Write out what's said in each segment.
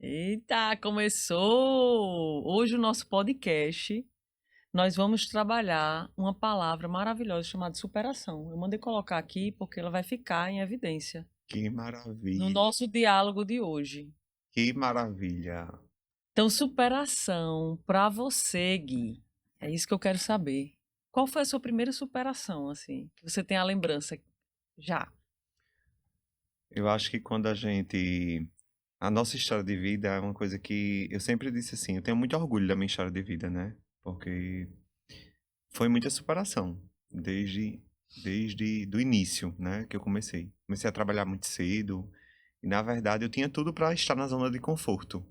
Eita, começou! Hoje o nosso podcast, nós vamos trabalhar uma palavra maravilhosa chamada superação. Eu mandei colocar aqui porque ela vai ficar em evidência Que no maravilha, nosso diálogo de hoje. que maravilha. Então, superação para você, Gui. É isso que eu quero saber. Qual foi a sua primeira superação, assim, que você tem a lembrança já? Eu acho que quando a gente. A nossa história de vida é uma coisa que eu sempre disse assim, eu tenho muito orgulho da minha história de vida, né? Porque foi muita superação, desde do início, né, que eu comecei. Comecei a trabalhar muito cedo e, na verdade, eu tinha tudo para estar na zona de conforto,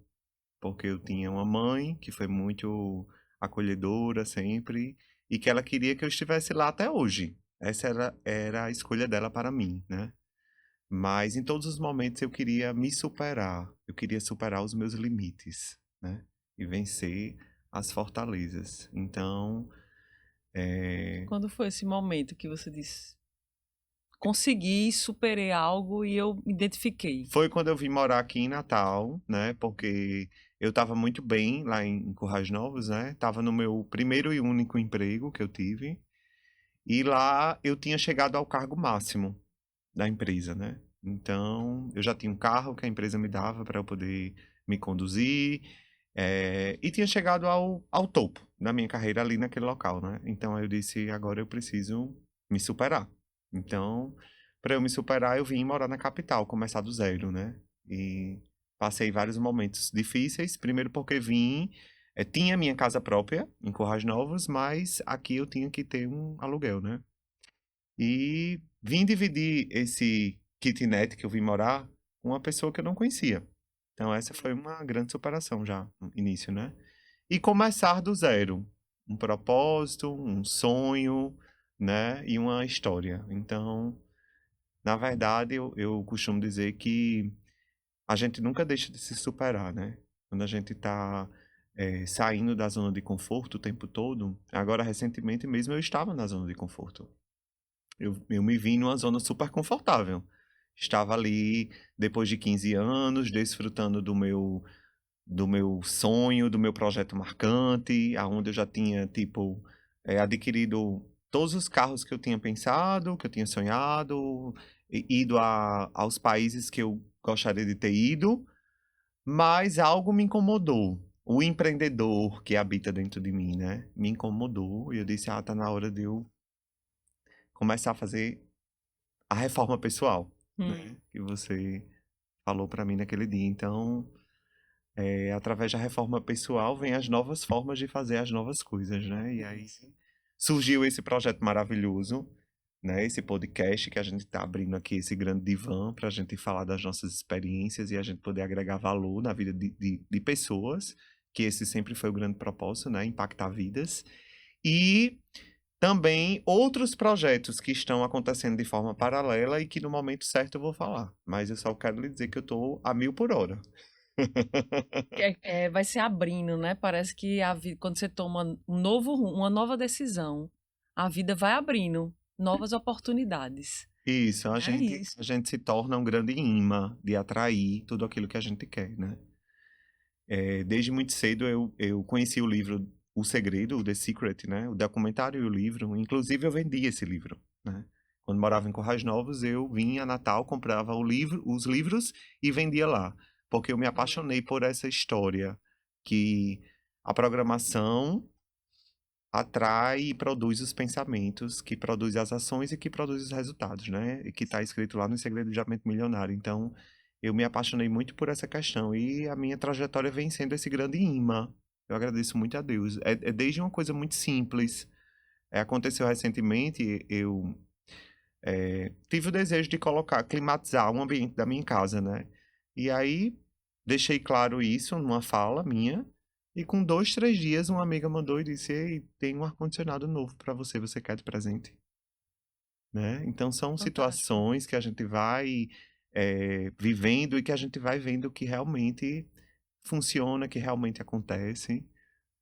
porque eu tinha uma mãe que foi muito acolhedora sempre e que ela queria que eu estivesse lá até hoje. Essa era a escolha dela para mim, né? Mas em todos os momentos eu queria me superar, eu queria superar os meus limites, né? E vencer as fortalezas. Então, Quando foi esse momento que você disse, consegui, superei algo e eu me identifiquei? foi quando eu vim morar aqui em Natal, né? Porque eu estava muito bem lá em Currais Novos, né? Tava no meu primeiro e único emprego que eu tive. E lá eu tinha chegado ao cargo máximo da empresa, né? Então, eu já tinha um carro que a empresa me dava para eu poder me conduzir, e tinha chegado ao topo da minha carreira ali naquele local, né? Então, aí eu disse, agora eu preciso me superar. Então, para eu me superar, eu vim morar na capital, começar do zero, né? E passei vários momentos difíceis, primeiro porque vim, tinha minha casa própria em Currais Novos, mas aqui eu tinha que ter um aluguel, né? E vim dividir esse kitnet que eu vim morar com uma pessoa que eu não conhecia. Então essa foi uma grande superação já no início, né? E começar do zero, um propósito, um sonho, né? E uma história. Então, na verdade, eu costumo dizer que a gente nunca deixa de se superar, né? Quando a gente tá saindo da zona de conforto o tempo todo. Agora, recentemente mesmo, eu estava na zona de conforto. Eu me vi numa zona super confortável. Estava ali, depois de 15 anos, desfrutando do meu sonho, do meu projeto marcante, aonde eu já tinha, tipo, adquirido todos os carros que eu tinha pensado, que eu tinha sonhado, ido aos países que eu gostaria de ter ido, mas algo me incomodou. O empreendedor que habita dentro de mim, né? Me incomodou e eu disse, tá na hora de eu começar a fazer a reforma pessoal, né? Hum. Que você falou para mim naquele dia. Então, através da reforma pessoal, vem as novas formas de fazer as novas coisas, né? E aí surgiu esse projeto maravilhoso, né? Esse podcast que a gente está abrindo aqui, esse grande divã, para a gente falar das nossas experiências e a gente poder agregar valor na vida de pessoas, que esse sempre foi o grande propósito, né? Impactar vidas. E também outros projetos que estão acontecendo de forma paralela e que no momento certo eu vou falar. Mas eu só quero lhe dizer que eu tô a 1000 por hora. Vai se abrindo, né? Parece que quando você toma uma nova decisão, a vida vai abrindo novas oportunidades. Isso, a É gente, isso. a gente se torna um grande imã de atrair tudo aquilo que a gente quer, né? Desde muito cedo eu conheci o livro O Segredo, o The Secret, né? O documentário e o livro. Inclusive eu vendi esse livro, né? Quando morava em Corrais Novos, eu vinha a Natal, comprava os livros e vendia lá. Porque eu me apaixonei por essa história que a programação atrai e produz os pensamentos, que produz as ações e que produz os resultados, né? E que está escrito lá no Segredo de Mente Milionário. Então, eu me apaixonei muito por essa questão e a minha trajetória vem sendo esse grande imã. Eu agradeço muito a Deus. É desde uma coisa muito simples. Aconteceu recentemente, eu tive o desejo de climatizar o ambiente da minha casa, né? E aí, deixei claro isso numa fala minha. E com 2, 3 dias, uma amiga mandou e disse: Ei, tem um ar-condicionado novo pra você, você quer de presente? Né? Então, são Fantástico. situações que a gente vai vivendo e que a gente vai vendo que realmente funciona, que realmente acontece.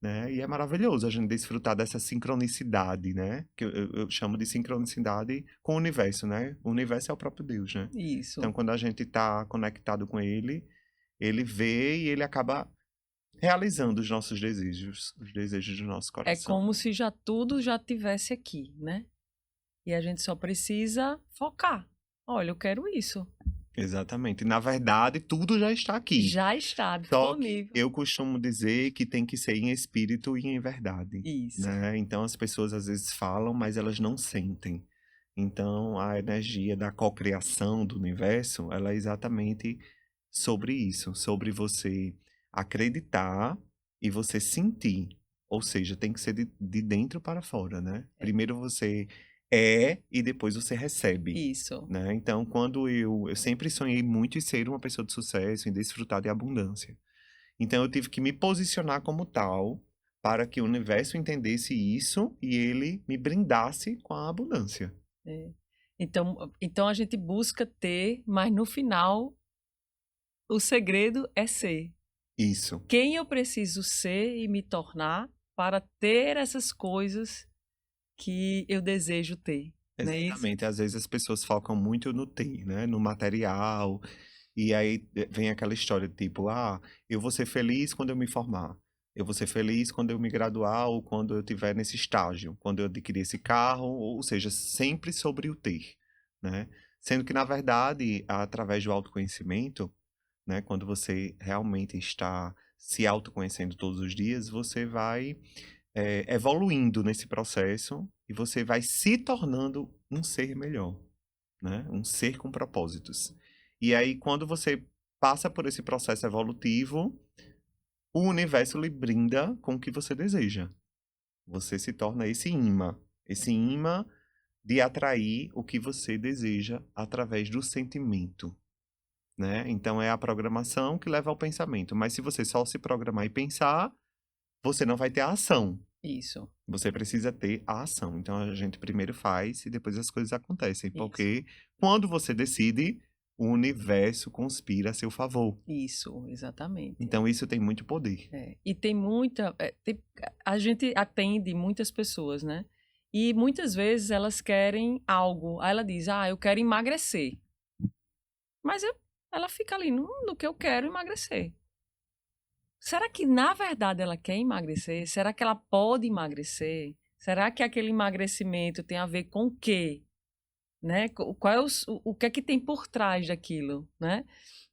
Né? E é maravilhoso a gente desfrutar dessa sincronicidade, né? Que eu chamo de sincronicidade com o universo, né? O universo é o próprio Deus, né? Isso. Então, quando a gente está conectado com ele, ele vê e ele acaba realizando os nossos desejos, os desejos do nosso É coração. como se já tudo já tivesse aqui, né? E a gente só precisa focar. Olha, eu quero isso. Exatamente. Na verdade, tudo já está aqui. Já está Só que disponível. eu costumo dizer que tem que ser em espírito e em verdade, Isso. né? Então as pessoas às vezes falam, mas elas não sentem. Então a energia da cocriação do universo, ela é exatamente sobre isso, sobre você acreditar e você sentir. Ou seja, tem que ser de dentro para fora, né? É. Primeiro você é e depois você recebe. Isso. Né? Então, quando eu sempre sonhei muito em ser uma pessoa de sucesso, em desfrutar de abundância. Então, eu tive que me posicionar como tal para que o universo entendesse isso e ele me brindasse com a abundância. É. Então a gente busca ter, mas no final o segredo é ser. Isso. Quem eu preciso ser e me tornar para ter essas coisas que eu desejo ter, não é isso? Exatamente. Às vezes as pessoas focam muito no ter, né? No material. E aí vem aquela história tipo, eu vou ser feliz quando eu me formar. Eu vou ser feliz quando eu me graduar ou quando eu estiver nesse estágio, quando eu adquirir esse carro, ou seja, sempre sobre o ter, né? Sendo que, na verdade, através do autoconhecimento, né, quando você realmente está se autoconhecendo todos os dias, você vai evoluindo nesse processo e você vai se tornando um ser melhor, né? Um ser com propósitos. E aí, quando você passa por esse processo evolutivo, o universo lhe brinda com o que você deseja. Você se torna esse imã de atrair o que você deseja através do sentimento, né? Então é a programação que leva ao pensamento. Mas se você só se programar e pensar, você não vai ter a ação. Isso. Você precisa ter a ação. Então a gente primeiro faz e depois as coisas acontecem. Isso. Porque quando você decide, o universo conspira a seu favor. Isso, exatamente. Então isso tem muito poder. E tem muita. A gente atende muitas pessoas, né? E muitas vezes elas querem algo. Aí ela diz: eu quero emagrecer. Mas ela fica ali no que eu quero emagrecer. Será que na verdade ela quer emagrecer? Será que ela pode emagrecer? Será que aquele emagrecimento tem a ver com o quê? Né? Qual é o que é que tem por trás daquilo, né?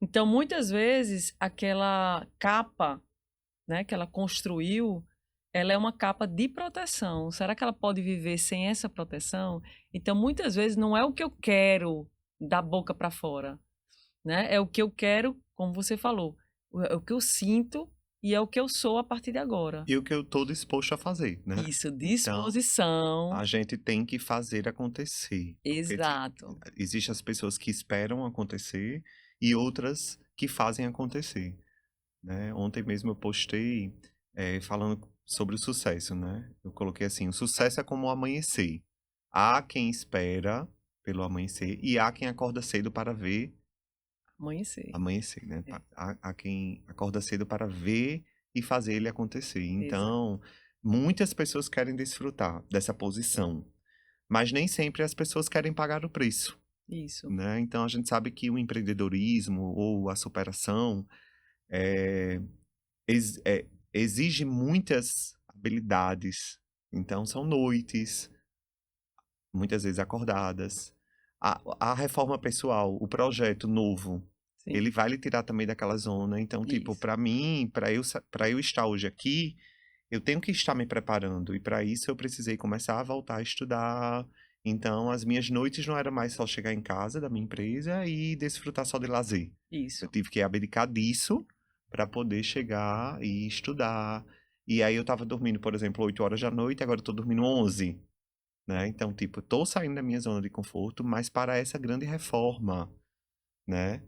Então, muitas vezes, aquela capa, né, que ela construiu, ela é uma capa de proteção. Será que ela pode viver sem essa proteção? Então, muitas vezes, não é o que eu quero da boca para fora, né? É o que eu quero, como você falou, é o que eu sinto e é o que eu sou a partir de agora. E o que eu estou disposto a fazer, né? Isso, Então, disposição. a gente tem que fazer acontecer. Porque Exato. existem as pessoas que esperam acontecer e outras que fazem acontecer, né? Ontem mesmo eu postei falando sobre o sucesso, né? Eu coloquei assim, o sucesso é como o amanhecer. Há quem espera pelo amanhecer e há quem acorda cedo para ver amanhecer, né? É. Há quem acorda cedo para ver e fazer ele acontecer. Exato. Então, muitas pessoas querem desfrutar dessa posição, mas nem sempre as pessoas querem pagar o preço, Isso. né? Então, a gente sabe que o empreendedorismo ou a superação eh, exige muitas habilidades. Então, são noites, muitas vezes acordadas. A reforma pessoal, o projeto novo, Sim. ele vai lhe tirar também daquela zona. Então, tipo, Isso. para mim, para eu estar hoje aqui, eu tenho que estar me preparando. E para isso eu precisei começar a voltar a estudar. Então, as minhas noites não era mais só chegar em casa da minha empresa e desfrutar só de lazer. Isso. Eu tive que abdicar disso para poder chegar e estudar. E aí eu estava dormindo, por exemplo, 8 horas da noite, agora eu tô dormindo 11, né? Então, tipo, eu tô saindo da minha zona de conforto, mas para essa grande reforma, né?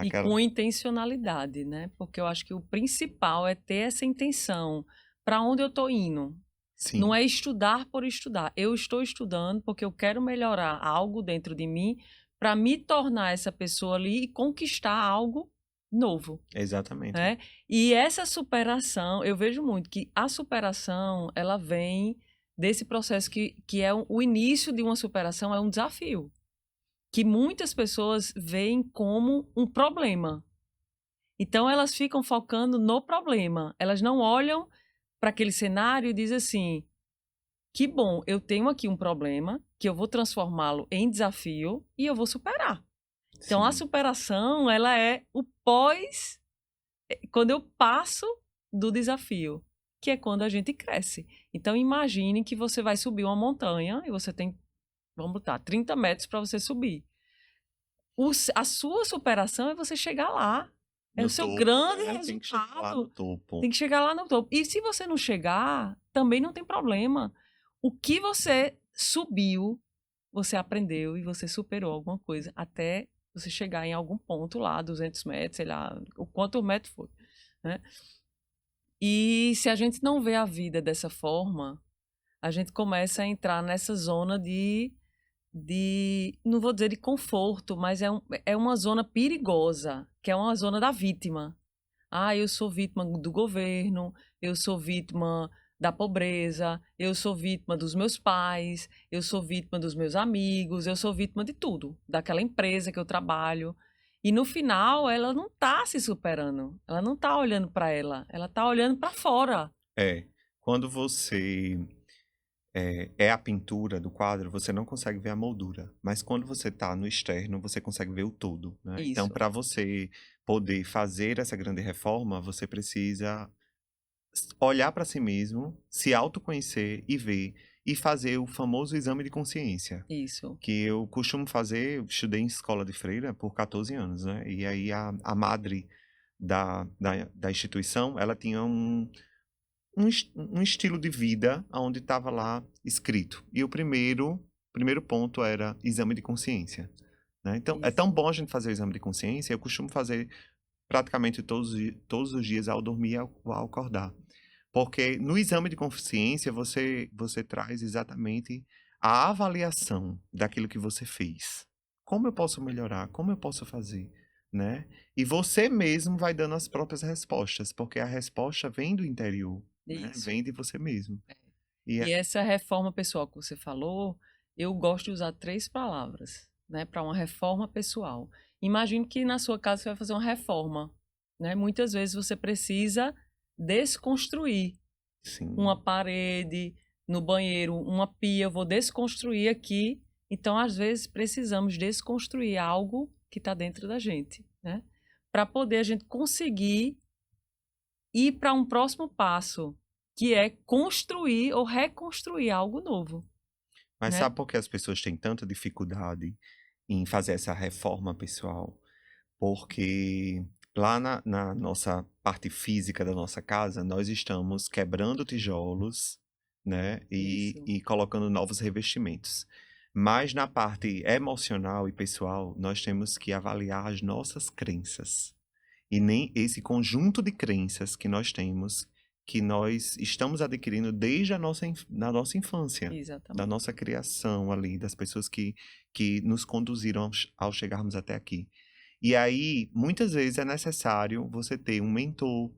E com intencionalidade, né? Porque eu acho que o principal é ter essa intenção. Para onde eu estou indo? Sim. Não é estudar por estudar. Eu estou estudando porque eu quero melhorar algo dentro de mim para me tornar essa pessoa ali e conquistar algo novo. Exatamente. Né? E essa superação, eu vejo muito que a superação, ela vem desse processo que é o início de uma superação, é um desafio. Que muitas pessoas veem como um problema. Então, elas ficam focando no problema. Elas não olham para aquele cenário e dizem assim: que bom, eu tenho aqui um problema que eu vou transformá-lo em desafio e eu vou superar. Então, a Sim. superação, ela é o pós, quando eu passo do desafio, que é quando a gente cresce. Então, imagine que você vai subir uma montanha e você tem, vamos botar, 30 metros para você subir. A sua superação é você chegar lá. É o No seu topo, grande né? Tem que chegar lá no resultado. topo. Tem que chegar lá no topo. E se você não chegar, também não tem problema. O que você subiu, você aprendeu e você superou alguma coisa até você chegar em algum ponto lá, 200 metros, sei lá, o quanto o metro foi, né? E se a gente não vê a vida dessa forma, a gente começa a entrar nessa zona não vou dizer de conforto, mas é uma zona perigosa, que é uma zona da vítima. Ah, eu sou vítima do governo, eu sou vítima da pobreza, eu sou vítima dos meus pais, eu sou vítima dos meus amigos, eu sou vítima de tudo, daquela empresa que eu trabalho. E no final, ela não está se superando, ela não está olhando para ela está olhando para fora. É, quando você é a pintura do quadro, você não consegue ver a moldura. Mas quando você está no externo, você consegue ver o todo, né? Então, Isso, para você poder fazer essa grande reforma, você precisa olhar para si mesmo, se autoconhecer e ver, e fazer o famoso exame de consciência. isso. Que eu costumo fazer, eu estudei em escola de freira por 14 anos, né? E aí a madre da instituição, ela tinha um estilo de vida onde estava lá escrito. E o primeiro ponto era exame de consciência, né? Então, é tão Isso, bom a gente fazer o exame de consciência, eu costumo fazer praticamente todos os dias ao dormir e ao acordar. Porque no exame de consciência você traz exatamente a avaliação daquilo que você fez. Como eu posso melhorar? Como eu posso fazer? Né? E você mesmo vai dando as próprias respostas, porque a resposta vem do interior, né? isso. Vem de você mesmo. É. E E é, essa reforma pessoal que você falou, eu gosto de usar 3 palavras, né, para uma reforma pessoal. Imagine que na sua casa você vai fazer uma reforma, né? Muitas vezes você precisa desconstruir sim, uma parede, no banheiro, uma pia, eu vou desconstruir aqui. Então, às vezes, precisamos desconstruir algo que está dentro da gente, né? Para poder a gente conseguir ir para um próximo passo, que é construir ou reconstruir algo novo, mas né? sabe por que as pessoas têm tanta dificuldade em fazer essa reforma pessoal? Porque lá na nossa parte física da nossa casa, nós estamos quebrando tijolos, né, Isso, e colocando novos revestimentos. Mas na parte emocional e pessoal, nós temos que avaliar as nossas crenças. E nem esse conjunto de crenças que nós temos, que nós estamos adquirindo desde na nossa infância, da exatamente. nossa criação ali, das pessoas que nos conduziram ao chegarmos até aqui. E aí, muitas vezes é necessário você ter um mentor,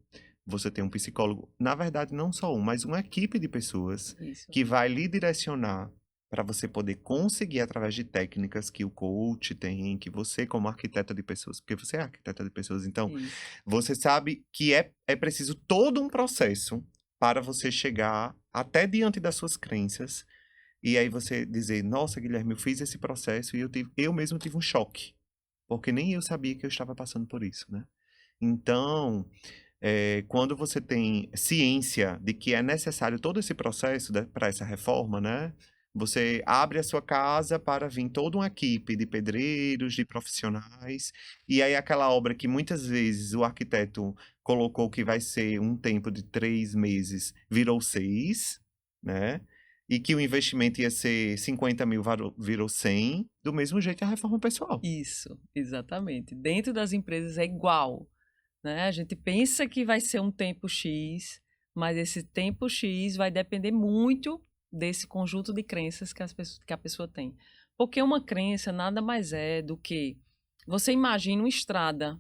você ter um psicólogo, na verdade não só um, mas uma equipe de pessoas Isso, que vai lhe direcionar para você poder conseguir através de técnicas que o coach tem, que você como arquiteta de pessoas, porque você é arquiteta de pessoas, então isso, você sabe que é preciso todo um processo para você chegar até diante das suas crenças e aí você dizer, nossa, Guilherme, eu fiz esse processo e eu mesmo tive um choque. Porque nem eu sabia que eu estava passando por isso, né? Então, quando você tem ciência de que é necessário todo esse processo para essa reforma, né? Você abre a sua casa para vir toda uma equipe de pedreiros, de profissionais, e aí aquela obra que muitas vezes o arquiteto colocou que vai ser um tempo de 3 meses, virou 6, né? E que o investimento ia ser 50 mil, virou 100, do mesmo jeito é a reforma pessoal. isso, exatamente. Dentro das empresas é igual, né? A gente pensa que vai ser um tempo X, mas esse tempo X vai depender muito desse conjunto de crenças que a pessoa tem. Porque uma crença nada mais é do que você imagina uma estrada,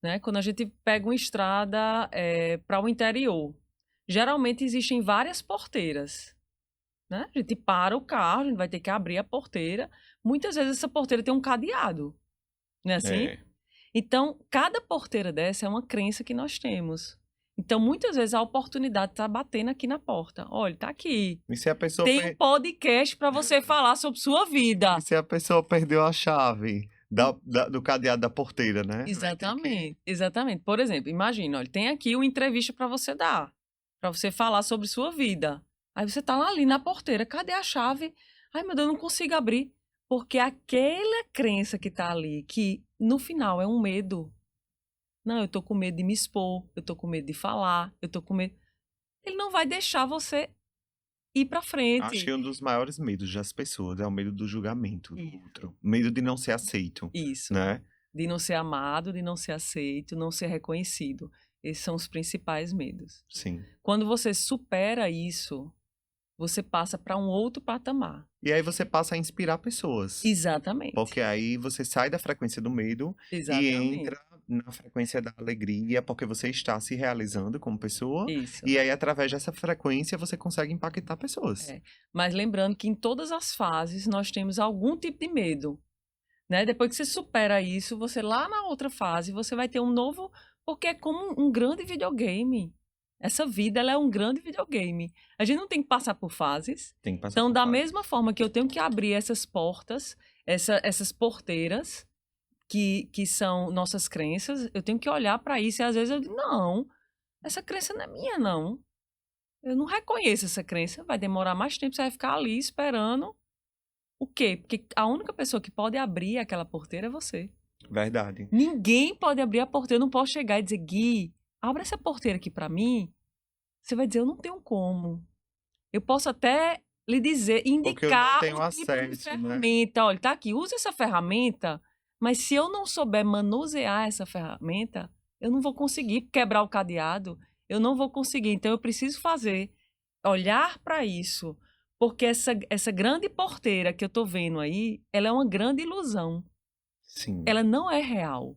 né? Quando a gente pega uma estrada para o interior, geralmente existem várias porteiras, né? A gente para o carro, a gente vai ter que abrir a porteira. Muitas vezes essa porteira tem um cadeado, não é assim? É. Então, cada porteira dessa é uma crença que nós temos. Então, muitas vezes a oportunidade está batendo aqui na porta. Olha, tá aqui. E se a pessoa, Tem um podcast para você falar sobre sua vida. e se a pessoa perdeu a chave do cadeado da porteira, né? Vai ter que... Exatamente, exatamente. Por exemplo, imagina, olha, tem aqui uma entrevista para você dar, para você falar sobre sua vida. Aí você tá lá ali na porteira, cadê a chave? Ai, meu Deus, eu não consigo abrir. Porque aquela crença que tá ali, que no final é um medo. Não, eu tô com medo de me expor, eu tô com medo de falar, eu tô com medo. Ele não vai deixar você ir pra Acho frente. que um dos maiores medos das pessoas é o medo do julgamento do Isso. outro. Medo de não ser aceito, Isso. né? De não ser amado, de não ser aceito, não ser reconhecido. Esses são os principais medos. Sim. Quando você supera isso, você passa para um outro patamar. E aí você passa a inspirar pessoas. Exatamente. Porque aí você sai da frequência do medo e Exatamente. entra na frequência da alegria, porque você está se realizando como pessoa. Isso. E aí, através dessa frequência, você consegue impactar pessoas. É. Mas lembrando que em todas as fases nós temos algum tipo de medo. Né? Depois que você supera isso, você lá na outra fase, você vai ter um novo. Porque é como um grande videogame. Essa vida ela é um grande videogame. A gente não tem que passar por fases. Tem que passar Então, por da fase. mesma forma que eu tenho que abrir essas portas, essas porteiras, que são nossas crenças, eu tenho que olhar para isso e às vezes eu digo, não, essa crença não é minha, não. Eu não reconheço essa crença. Vai demorar mais tempo, você vai ficar ali esperando o quê? Porque a única pessoa que pode abrir aquela porteira é você. Verdade. Ninguém pode abrir a porteira. Eu não posso chegar e dizer, Gui, abre essa porteira aqui para mim. Você vai dizer, eu não tenho como. Eu posso até lhe dizer, Porque eu não indicar tenho o tipo de acesso, né? ferramenta. Olha, tá aqui, use essa ferramenta, mas se eu não souber manusear essa ferramenta, eu não vou conseguir quebrar o cadeado, eu não vou conseguir. Então, eu preciso olhar para isso, porque essa grande porteira que eu tô vendo aí, ela é uma grande ilusão. Sim. Ela não é real.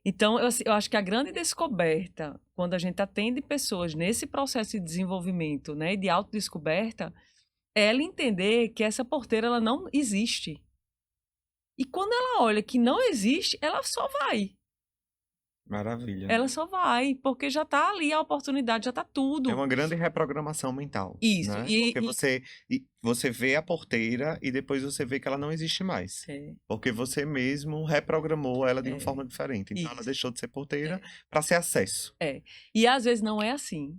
Então, eu acho que a grande descoberta, quando a gente atende pessoas nesse processo de desenvolvimento, né, de autodescoberta, é ela entender que essa porteira ela não existe. E quando ela olha que não existe, ela só vai. Maravilha. Ela só vai, porque já está ali a oportunidade, já está tudo. É uma grande reprogramação mental. Isso. Né? Porque você vê a porteira e depois você vê que ela não existe mais. É. Porque você mesmo reprogramou ela de uma forma diferente. Então ela deixou de ser porteira para ser acesso. E às vezes não é assim.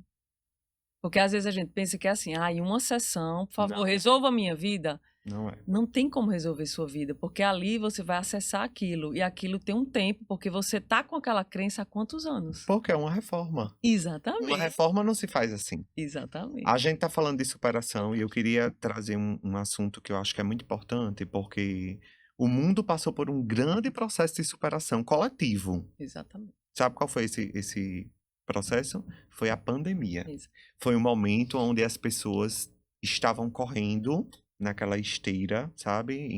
Porque às vezes a gente pensa que é assim, em uma sessão, por favor, resolva a minha vida. Não é. Não tem como resolver sua vida, porque ali você vai acessar aquilo, e aquilo tem um tempo, porque você tá com aquela crença há quantos anos? Porque é uma reforma. Exatamente. Uma reforma não se faz assim. Exatamente. A gente tá falando de superação e eu queria trazer um assunto que eu acho que é muito importante, porque o mundo passou por um grande processo de superação coletivo. Exatamente. Sabe qual foi esse processo? Foi a pandemia. Isso. Foi um momento onde as pessoas estavam correndo naquela esteira, sabe?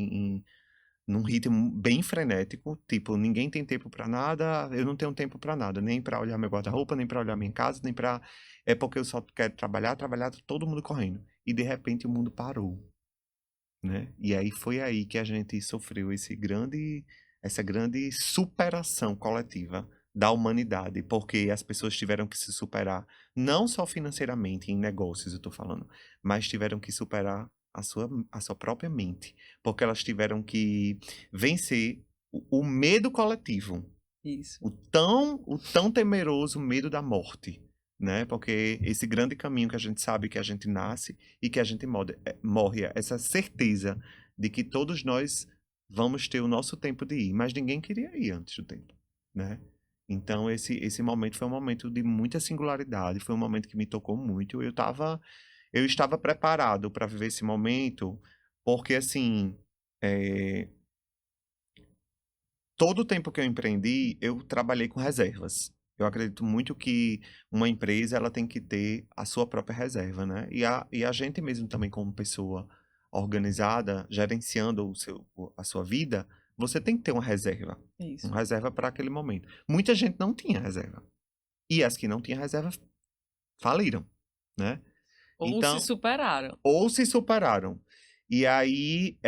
Num ritmo bem frenético, tipo, ninguém tem tempo pra nada, eu não tenho tempo pra nada, nem pra olhar meu guarda-roupa, nem pra olhar minha casa, nem pra... É porque eu só quero trabalhar, todo mundo correndo. E de repente o mundo parou, né? E aí foi aí que a gente sofreu essa grande superação coletiva da humanidade, porque as pessoas tiveram que se superar, não só financeiramente, em negócios eu tô falando, mas tiveram que superar a sua própria mente, porque elas tiveram que vencer o medo coletivo. Isso. O tão temeroso medo da morte, né? Porque esse grande caminho que a gente sabe que a gente nasce e que a gente morre, essa certeza de que todos nós vamos ter o nosso tempo de ir, mas ninguém queria ir antes do tempo, né? Então esse momento foi um momento de muita singularidade, foi um momento que me tocou muito. Eu estava preparado para viver esse momento, porque assim, todo o tempo que eu empreendi, eu trabalhei com reservas. Eu acredito muito que uma empresa ela tem que ter a sua própria reserva, né? E a gente mesmo também como pessoa organizada, gerenciando a sua vida, você tem que ter uma reserva. Isso. Uma reserva para aquele momento. Muita gente não tinha reserva. E as que não tinham reserva faliram, né? Ou se superaram. Ou se superaram. E aí,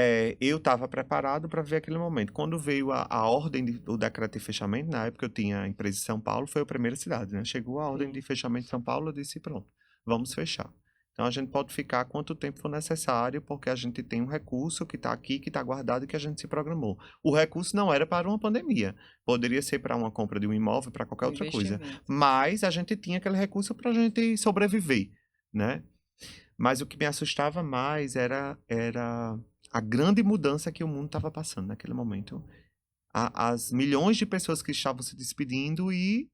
eu estava preparado para ver aquele momento. Quando veio a ordem, o decreto de fechamento, na época eu tinha a empresa em São Paulo, foi a primeira cidade, né? Chegou a ordem de Sim. fechamento de São Paulo, eu disse, pronto, vamos fechar. Então a gente pode ficar quanto tempo for necessário, porque a gente tem um recurso que está aqui, que está guardado e que a gente se programou. O recurso não era para uma pandemia, poderia ser para uma compra de um imóvel, para qualquer Um outra coisa. investimento. Mas a gente tinha aquele recurso para a gente sobreviver, né? Mas o que me assustava mais era a grande mudança que o mundo estava passando naquele momento. As milhões de pessoas que estavam se despedindo e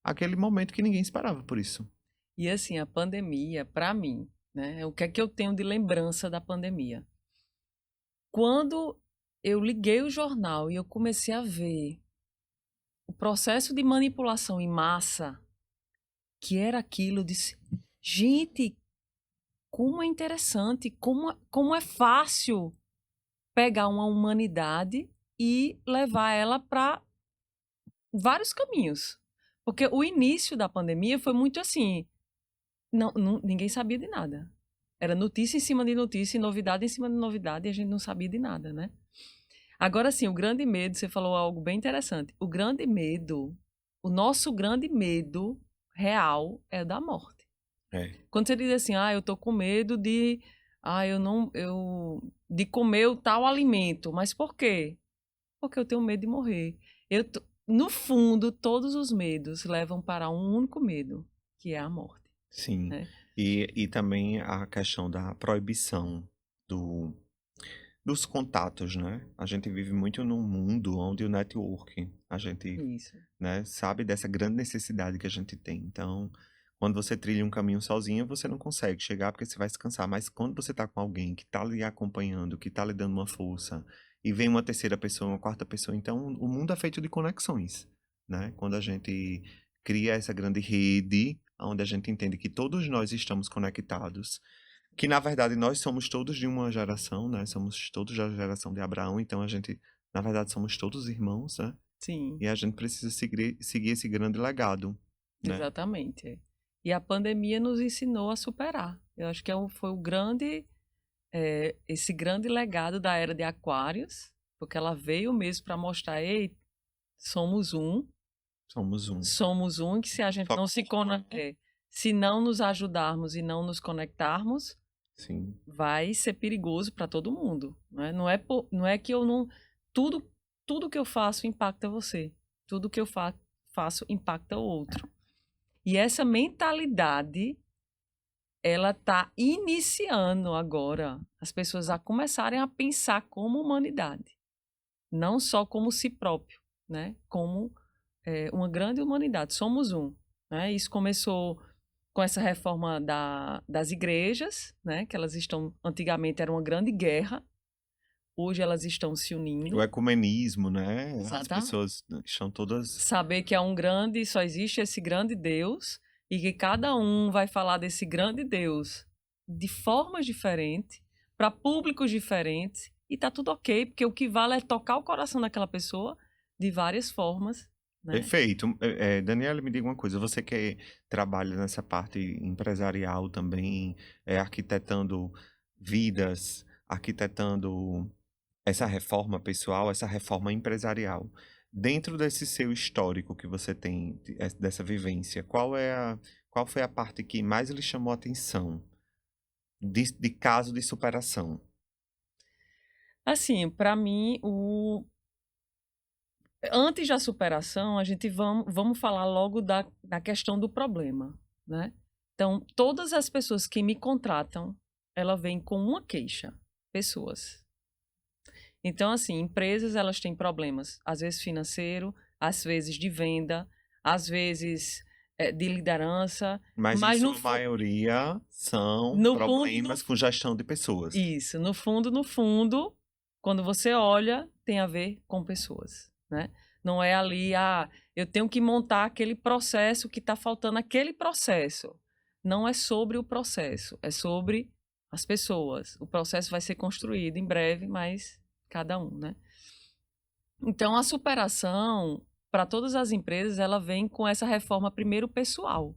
aquele momento que ninguém esperava por isso. E assim, a pandemia, para mim, né? O que é que eu tenho de lembrança da pandemia? Quando eu liguei o jornal e eu comecei a ver o processo de manipulação em massa, que era aquilo, eu disse, gente, como é interessante, como é fácil pegar uma humanidade e levar ela para vários caminhos. Porque o início da pandemia foi muito assim, ninguém sabia de nada. Era notícia em cima de notícia, e novidade em cima de novidade, e a gente não sabia de nada, né? Agora sim, o grande medo, você falou algo bem interessante. O grande medo, o nosso grande medo real é o da morte. É. Quando você diz assim, eu tô com medo de, de comer o tal alimento, mas por quê? Porque eu tenho medo de morrer. No fundo, todos os medos levam para um único medo, que é a morte, Sim. né? E também a questão da proibição do, dos contatos, né? A gente vive muito num mundo onde o networking, a gente, Isso. né, sabe dessa grande necessidade que a gente tem. Então, quando você trilha um caminho sozinho, você não consegue chegar porque você vai se cansar. Mas quando você tá com alguém que tá lhe acompanhando, que tá lhe dando uma força, e vem uma terceira pessoa, uma quarta pessoa, então o mundo é feito de conexões, né? Quando a gente cria essa grande rede, onde a gente entende que todos nós estamos conectados, que na verdade nós somos todos de uma geração, né? Somos todos da geração de Abraão, então a gente, na verdade, somos todos irmãos, né? Sim, E a gente precisa seguir esse grande legado, né? exatamente. E a pandemia nos ensinou a superar. Eu acho que foi o grande, esse grande legado da era de Aquários, porque ela veio mesmo para mostrar, ei, somos um, Somos um. que se a gente Só não se se não nos ajudarmos e não nos conectarmos, sim. vai ser perigoso para todo mundo, né? Não é que eu não tudo tudo que eu faço impacta você, tudo que eu faço impacta o outro. E essa mentalidade ela está iniciando agora as pessoas a começarem a pensar como humanidade, não só como si próprio, né? Como uma grande humanidade, somos um, né? Isso começou com essa reforma das igrejas, né? Que elas estão, antigamente era uma grande guerra, hoje elas estão se O unindo. ecumenismo, né? As Exatamente. pessoas estão todas. Saber que há um grande, só existe esse grande Deus e que cada um vai falar desse grande Deus de formas diferentes, para públicos diferentes, e tá tudo ok, porque o que vale é tocar o coração daquela pessoa de várias formas, né? Perfeito. Daniela, me diga uma coisa. Você que trabalha nessa parte empresarial também, arquitetando vidas, arquitetando essa reforma pessoal, essa reforma empresarial. Dentro desse seu histórico que você tem, dessa vivência, qual foi a parte que mais lhe chamou a atenção de caso de superação? Assim, para mim, antes da superação, a gente vamos falar logo da questão do problema, né? Então, todas as pessoas que me contratam, ela vem com uma queixa, pessoas. Então, assim, empresas elas têm problemas, às vezes financeiro, às vezes de venda, às vezes de liderança, Mas em mas sua maioria são no fundo, problemas com gestão de pessoas. isso, no fundo, quando você olha, tem a ver com pessoas, né? Não é ali, eu tenho que montar aquele processo que está faltando aquele processo. Não é sobre o processo, é sobre as pessoas. O processo vai ser construído em breve, mas cada um, né? Então, a superação, para todas as empresas, ela vem com essa reforma primeiro pessoal.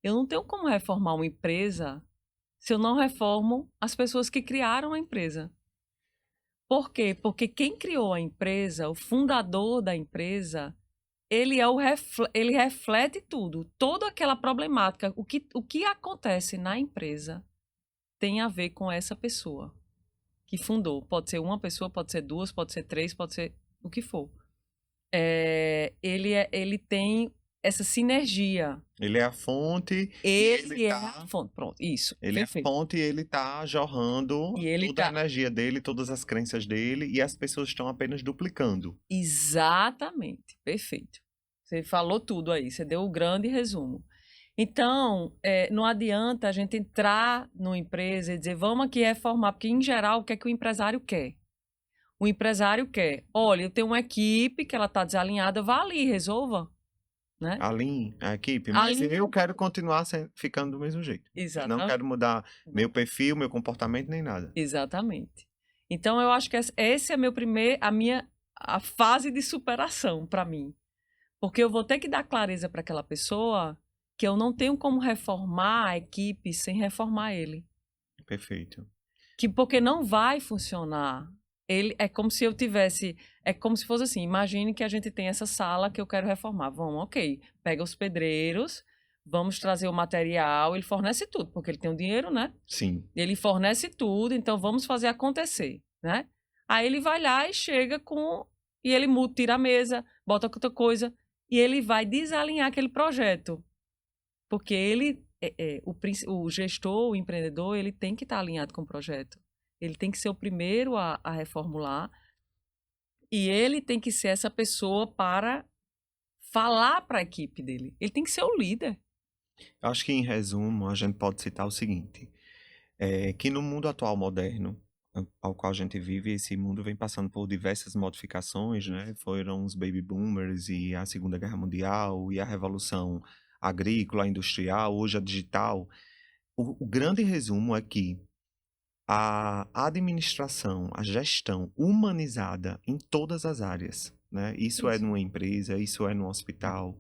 Eu não tenho como reformar uma empresa se eu não reformo as pessoas que criaram a empresa. Por quê? Porque quem criou a empresa, o fundador da empresa, ele reflete tudo. Toda aquela problemática, o que acontece na empresa tem a ver com essa pessoa que fundou. Pode ser uma pessoa, pode ser duas, pode ser três, pode ser o que for. Ele tem essa sinergia. Ele é a fonte e Ele é a tá. fonte. Pronto, isso. Ele é a Perfeito. fonte e ele tá jorrando E ele toda a tá. energia dele, todas as crenças dele, e as pessoas estão apenas duplicando. Exatamente. Perfeito. Você falou tudo aí, você deu o grande resumo. Então, não adianta a gente entrar numa empresa e dizer, vamos aqui reformar, porque, em geral, o que é que o empresário quer? O empresário quer, olha, eu tenho uma equipe que ela está desalinhada, vá ali, resolva, né? Alinhe a equipe, mas Alinhe. eu quero continuar ficando do mesmo jeito. Não Exatamente. quero mudar meu perfil, meu comportamento, nem nada. Exatamente. Então, eu acho que esse é a fase de superação para mim. Porque eu vou ter que dar clareza para aquela pessoa que eu não tenho como reformar a equipe sem reformar ele. Perfeito. Porque não vai funcionar. É como se eu tivesse. É como se fosse assim: imagine que a gente tem essa sala que eu quero reformar. Vamos, ok. Pega os pedreiros, vamos trazer o material. Ele fornece tudo, porque ele tem o dinheiro, né? Sim. Ele fornece tudo, então vamos fazer acontecer, né? Aí ele vai lá e chega com. E ele muda, tira a mesa, bota outra coisa. E ele vai desalinhar aquele projeto. Porque ele, o gestor, o empreendedor, ele tem que estar alinhado com o projeto. Ele tem que ser o primeiro a reformular. E ele tem que ser essa pessoa para falar para a equipe dele. Ele tem que ser o líder. Acho que, em resumo, a gente pode citar o seguinte: que no mundo atual moderno, ao qual a gente vive, esse mundo vem passando por diversas modificações, né? Foram os baby boomers e a Segunda Guerra Mundial e a Revolução Agrícola, Industrial, hoje a digital. O grande resumo é que a administração, a gestão humanizada em todas as áreas, né? Isso é Isso. numa empresa, isso é num hospital,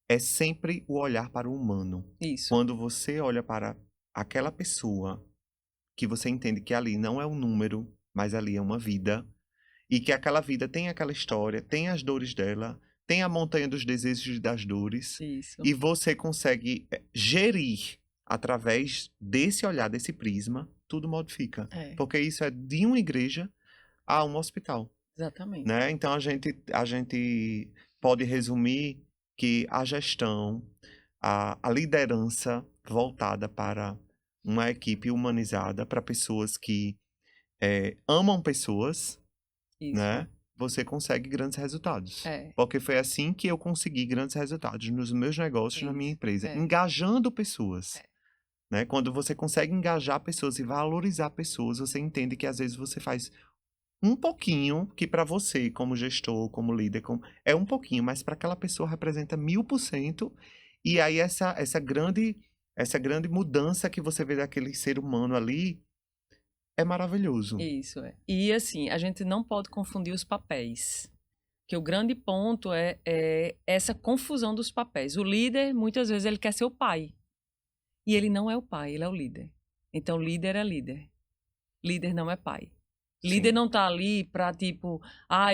é sempre o olhar para o humano. Isso. Quando você olha para aquela pessoa, que você entende que ali não é um número, mas ali é uma vida, e que aquela vida tem aquela história, tem as dores dela, tem a montanha dos desejos e das dores, Isso. e você consegue gerir através desse olhar, desse prisma, tudo modifica. Porque isso é de uma igreja a um hospital, Exatamente. né? Então a gente pode resumir que a gestão, a liderança voltada para uma equipe humanizada, para pessoas que amam pessoas, Isso. né? Você consegue grandes resultados. Porque foi assim que eu consegui grandes resultados nos meus negócios, na minha empresa, engajando pessoas. Né? Quando você consegue engajar pessoas e valorizar pessoas, você entende que às vezes você faz um pouquinho, que para você, como gestor, como líder, é um pouquinho, mas para aquela pessoa representa 1000%. E aí essa grande mudança que você vê daquele ser humano ali é maravilhoso. Isso, é. E assim, a gente não pode confundir os papéis. Que o grande ponto é essa confusão dos papéis. O líder, muitas vezes, ele quer ser o pai. E ele não é o pai, ele é o líder. Então, líder é líder. Líder não é pai. Líder não tá ali pra, tipo,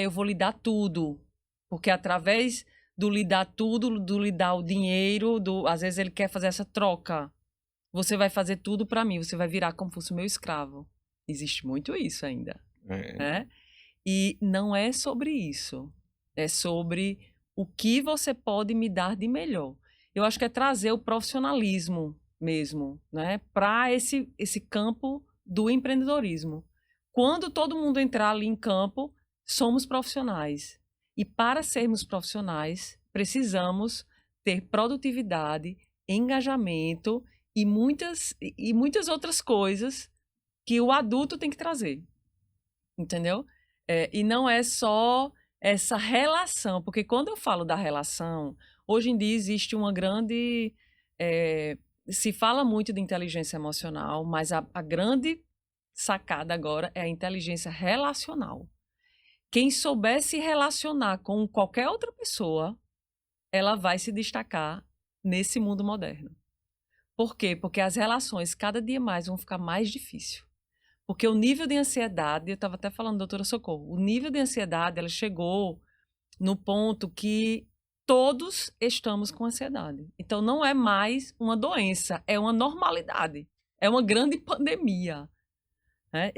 eu vou lhe dar tudo. Porque através do lhe dar tudo, do lhe dar o dinheiro, às vezes ele quer fazer essa troca. Você vai fazer tudo pra mim, você vai virar como fosse o meu escravo. Existe muito isso ainda. Né? E não é sobre isso. É sobre o que você pode me dar de melhor. Eu acho que é trazer o profissionalismo mesmo, né, para esse campo do empreendedorismo. Quando todo mundo entrar ali em campo, somos profissionais. E para sermos profissionais, precisamos ter produtividade, engajamento e muitas outras coisas que o adulto tem que trazer. Entendeu? E não é só essa relação, porque quando eu falo da relação, hoje em dia existe uma grande. Se fala muito de inteligência emocional, mas a grande sacada agora é a inteligência relacional. Quem souber se relacionar com qualquer outra pessoa, ela vai se destacar nesse mundo moderno. Por quê? Porque as relações cada dia mais vão ficar mais difíceis. Porque o nível de ansiedade, eu estava até falando, doutora Socorro, o nível de ansiedade, ela chegou no ponto que todos estamos com ansiedade. Então, não é mais uma doença, é uma normalidade. É uma grande pandemia. Né?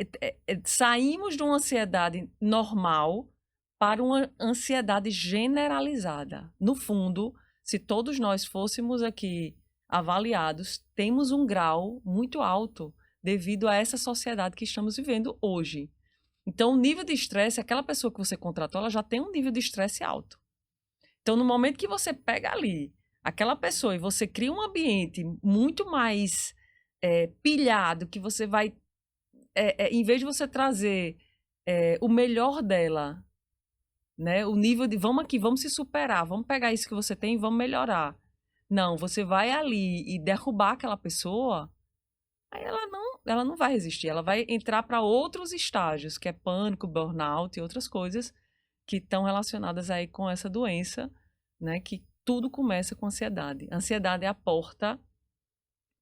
Saímos de uma ansiedade normal para uma ansiedade generalizada. No fundo, se todos nós fôssemos aqui avaliados, temos um grau muito alto devido a essa sociedade que estamos vivendo hoje. Então, o nível de estresse, aquela pessoa que você contratou, ela já tem um nível de estresse alto. Então, no momento que você pega ali aquela pessoa e você cria um ambiente muito mais pilhado, que você vai, em vez de você trazer o melhor dela, né, o nível de vamos aqui, vamos se superar, vamos pegar isso que você tem e vamos melhorar. Não, você vai ali e derrubar aquela pessoa, aí ela não vai resistir, ela vai entrar para outros estágios, que é pânico, burnout e outras coisas que estão relacionadas aí com essa doença, né? Que tudo começa com ansiedade. A ansiedade é a porta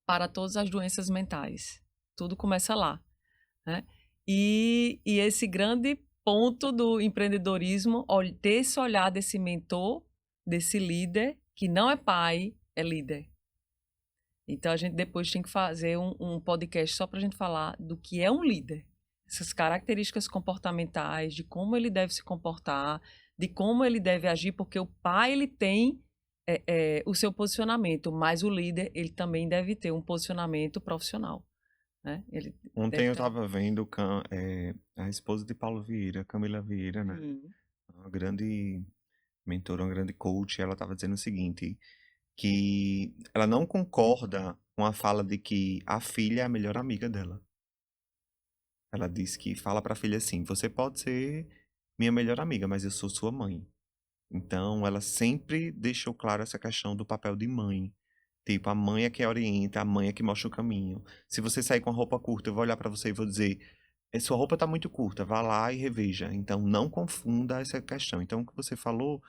para todas as doenças mentais. Tudo começa lá, né? E esse grande ponto do empreendedorismo, ter esse olhar desse mentor, desse líder, que não é pai, é líder. Então, a gente depois tem que fazer um podcast só para a gente falar do que é um líder. Essas características comportamentais, de como ele deve se comportar, de como ele deve agir, porque o pai, ele tem o seu posicionamento, mas o líder, ele também deve ter um posicionamento profissional. Né? Ele Ontem eu ter... estava vendo a esposa de Paulo Vieira, Camila Vieira, né? Uma grande mentora, uma grande coach, ela estava dizendo o seguinte, que ela não concorda com a fala de que a filha é a melhor amiga dela. Ela disse que fala para a filha assim, você pode ser minha melhor amiga, mas eu sou sua mãe. Então, ela sempre deixou claro essa questão do papel de mãe. Tipo, a mãe é que orienta, a mãe é que mostra o caminho. Se você sair com a roupa curta, eu vou olhar para você e vou dizer, sua roupa tá muito curta, vá lá e reveja. Então, não confunda essa questão. Então, o que você falou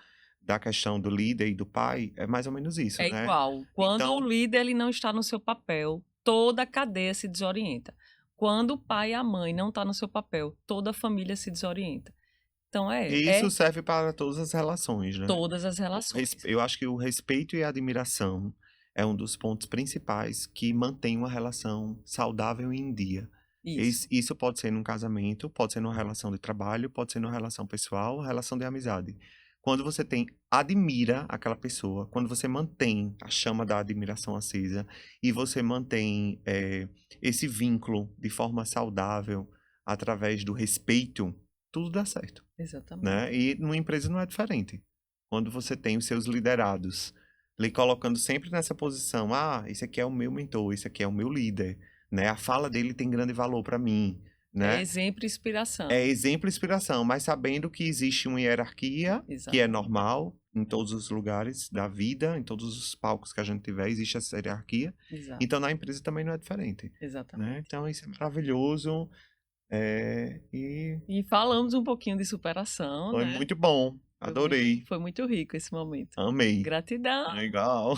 da questão do líder e do pai é mais ou menos isso, É né? igual. Quando Então, o líder ele não está no seu papel, toda a cadeia se desorienta. Quando o pai e a mãe não estão no seu papel, toda a família se desorienta. Então, e isso serve para todas as relações, né? todas as relações. Eu acho que o respeito e a admiração é um dos pontos principais que mantém uma relação saudável e em dia. Isso. Isso pode ser num casamento, pode ser numa relação de trabalho, pode ser numa relação pessoal, relação de amizade. Quando você admira aquela pessoa, quando você mantém a chama da admiração acesa e você mantém esse vínculo de forma saudável através do respeito, tudo dá certo, Exatamente. né? E numa empresa não é diferente. Quando você tem os seus liderados lhe colocando sempre nessa posição, esse aqui é o meu mentor, esse aqui é o meu líder, né? A fala dele tem grande valor para mim, É né? exemplo e inspiração. É exemplo e inspiração, mas sabendo que existe uma hierarquia que é Exatamente. normal em todos os lugares da vida, em todos os palcos que a gente tiver, existe essa hierarquia. Exato. Então, na empresa também não é diferente, né? Exatamente. Então, isso é maravilhoso. E falamos um pouquinho de superação, Foi né? muito bom. Adorei. Foi muito rico esse momento. Amei. Gratidão. Legal.